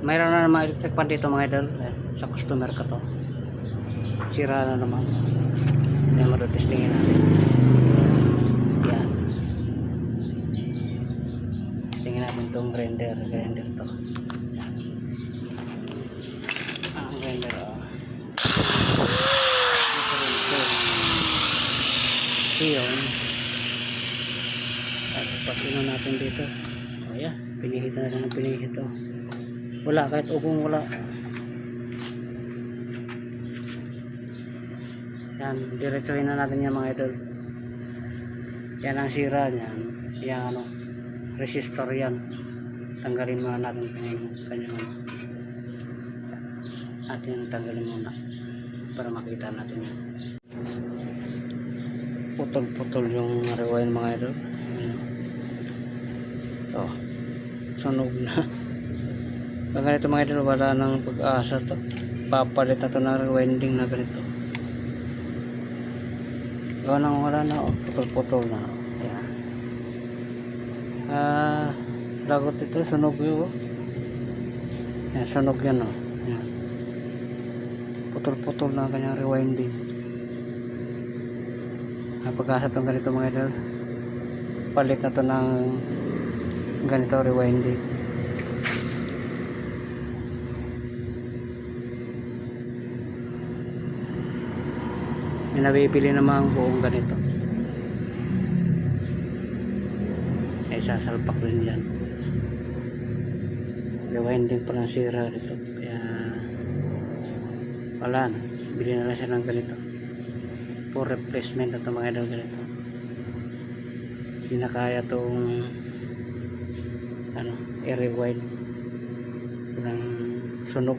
mayroon na naman electric pan dito mga idol. Sa customer ka to, sira na naman. Yan, matutestingin natin. Yan, testingin natin itong grinder to. Yan. Ang grinder yun. Pag-ino natin dito. O yan, pinihit na lang ng pinihit to. Wala, kahit ugong wala. Yan, diretsuhin na natin yung mga idol. Yan ang sira niyan. Yan ano, resistor yan. Tanggalin muna natin yung kanyang ano. Atin tanggalin muna para makita natin yan. Putol-putol yung rewind mga idol. So, sunog na. Pag ganito mga idol, wala nang pag-asa to. Papalit na to ng rewinding na ganito. Wala na, putol-putol na. Yan. Lagot ito, sunog yun. Yan, sunog yan o. Yan. Putol-putol na kanyang rewinding. Pag-asa itong ganito mga idol, palit na to ng ganito rewinding. May nabibili naman buong ganito, ay sasalpak rin yan. Rewinding pa lang sira dito, kaya wala na, bili na lang siya ng ganito for replacement. At mga idol, ganito hindi na kaya itong ano, i-rewind ng sunog.